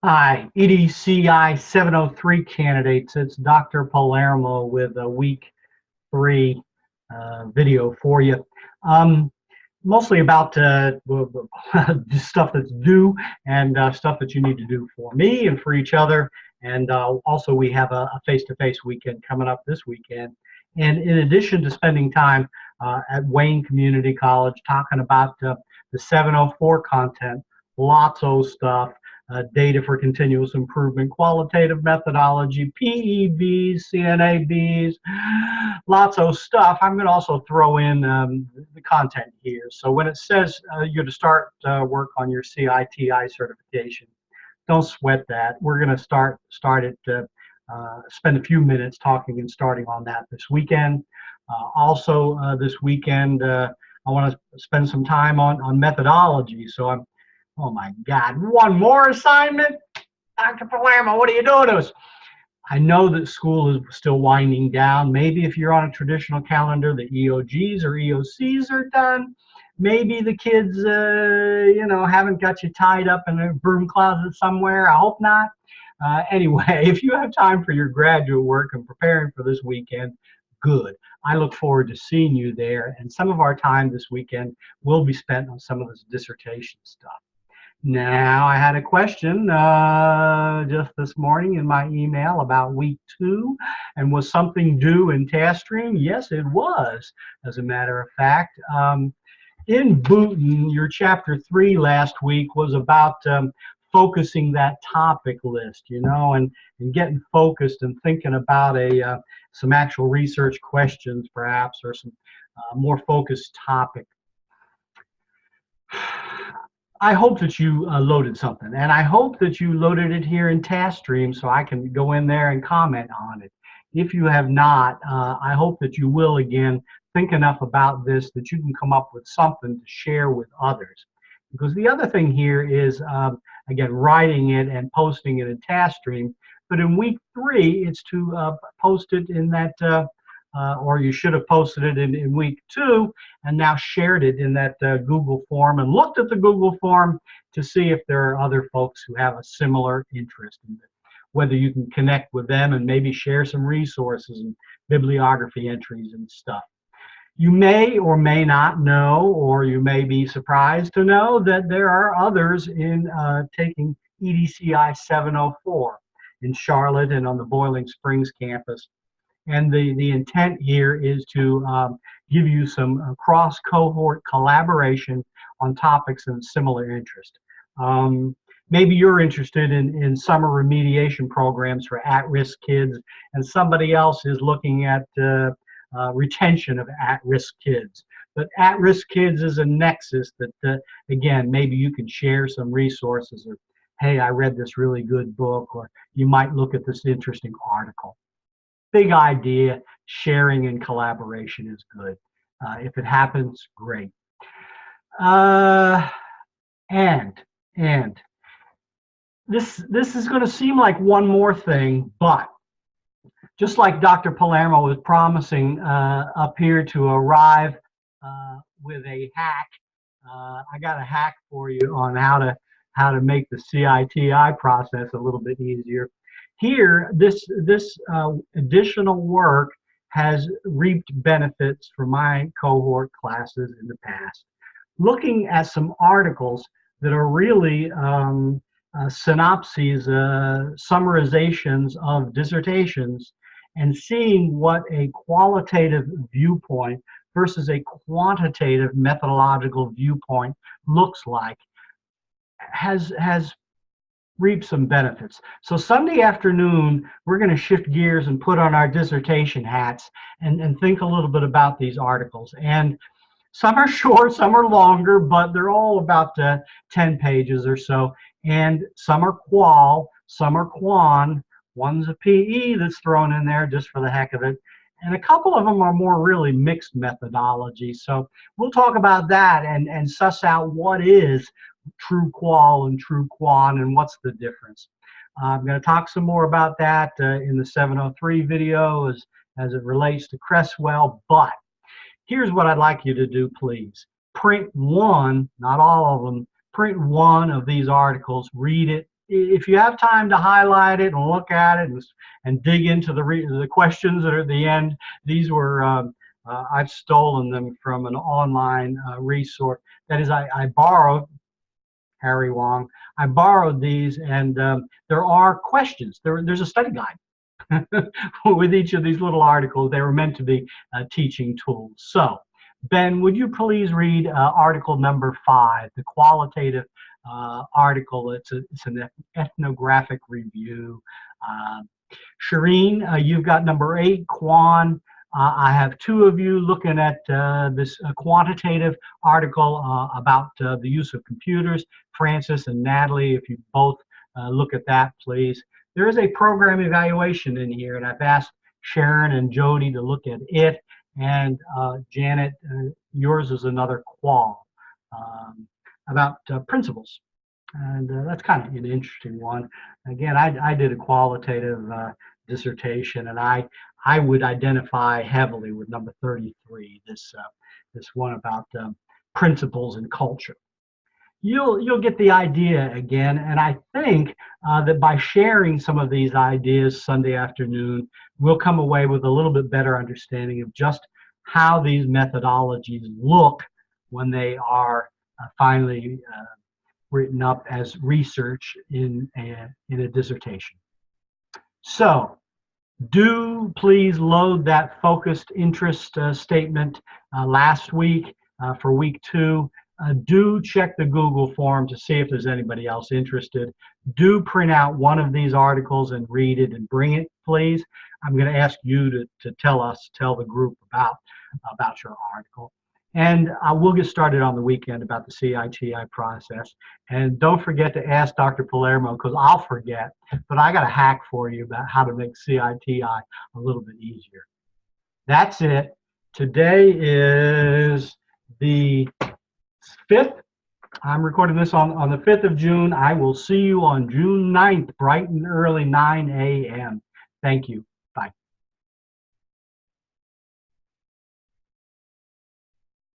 Hi, EDCI 703 candidates. It's Dr. Palermo with a week 3 video for you. Um, Mostly about stuff that's due and stuff that you need to do for me and for each other. And also, we have a face-to-face weekend coming up this weekend. And in addition to spending time at Wayne Community College talking about the 704 content, lots of stuff, data for continuous improvement, qualitative methodology, PEBs, CNABs, lots of stuff. I'm going to also throw in the content here. So when it says you're to start work on your CITI certification, don't sweat that. We're going to start it. Spend a few minutes talking and starting on that this weekend. Also, this weekend, I want to spend some time on methodology. So oh my God, one more assignment? Dr. Palermo, what are you doing to us? I know that school is still winding down. Maybe if you're on a traditional calendar, the EOGs or EOCs are done. Maybe the kids, haven't got you tied up in a broom closet somewhere. I hope not. Anyway, if you have time for your graduate work and preparing for this weekend, good. I look forward to seeing you there. And some of our time this weekend will be spent on some of this dissertation stuff. Now, I had a question just this morning in my email about week 2, and was something due in task stream? Yes, it was, as a matter of fact. In Booten, your chapter 3 last week was about focusing that topic list, and getting focused and thinking about some actual research questions, perhaps, or some more focused topic. I hope that you loaded something, and I hope that you loaded it here in task stream so I can go in there and comment on it. If you have not, I hope that you will, again, think enough about this that you can come up with something to share with others. Because the other thing here is, again, writing it and posting it in task stream, but in week 3, it's to post it in that or you should have posted it in week 2 and now shared it in that Google form and looked at the Google form to see if there are other folks who have a similar interest in it, whether you can connect with them and maybe share some resources and bibliography entries and stuff. You may or may not know, or you may be surprised to know, that there are others in taking EDCI 704 in Charlotte and on the Boiling Springs campus. And the intent here is to give you some cross-cohort collaboration on topics of similar interest. Maybe you're interested in summer remediation programs for at-risk kids, and somebody else is looking at retention of at-risk kids. But at-risk kids is a nexus that, again, maybe you can share some resources, or, hey, I read this really good book, or you might look at this interesting article. Big idea, sharing and collaboration is good. If it happens, great. And this is going to seem like one more thing, but just like Dr. Palermo was promising up here to arrive with a hack, I got a hack for you on how to make the CITI process a little bit easier. Here, this additional work has reaped benefits for my cohort classes in the past. Looking at some articles that are really synopses, summarizations of dissertations, and seeing what a qualitative viewpoint versus a quantitative methodological viewpoint looks like has reap some benefits. So Sunday afternoon, we're going to shift gears and put on our dissertation hats and think a little bit about these articles. And some are short, some are longer, but they're all about 10 pages or so. And some are qual, some are quan. One's a PE that's thrown in there just for the heck of it. And a couple of them are more really mixed methodology. So we'll talk about that and suss out what is true qual and true quan and what's the difference. I'm going to talk some more about that in the 703 video as it relates to Cresswell, but here's what I'd like you to do, please. Print one, not all of them, print one of these articles, read it, if you have time to highlight it and look at it and dig into the questions that are at the end, these were, I've stolen them from an online resource. That is, I borrowed, Harry Wong, I borrowed these, and there are questions. There's a study guide with each of these little articles. They were meant to be teaching tools. So, Ben, would you please read article number 5, the qualitative article. It's an ethnographic review. Shireen, you've got number 8, Quan. I have 2 of you looking at this quantitative article about the use of computers. Francis and Natalie, if you both look at that, please. There is a program evaluation in here, and I've asked Sharon and Jody to look at it. And Janet, yours is another qual about principles. And that's kind of an interesting one. Again, I did a qualitative dissertation, and I would identify heavily with number 33, this one about principles and culture. You'll get the idea again, and I think that by sharing some of these ideas Sunday afternoon, we'll come away with a little bit better understanding of just how these methodologies look when they are finally written up as research in a dissertation. So, do please load that focused interest statement last week for week 2. Do check the Google form to see if there's anybody else interested. Do print out one of these articles and read it and bring it, please. I'm going to ask you to tell the group about your article. And we'll get started on the weekend about the CITI process. And don't forget to ask Dr. Palermo, because I'll forget, but I got a hack for you about how to make CITI a little bit easier. That's it. Today is the 5th. I'm recording this on the 5th of June. I will see you on June 9th, bright and early, 9 a.m. Thank you.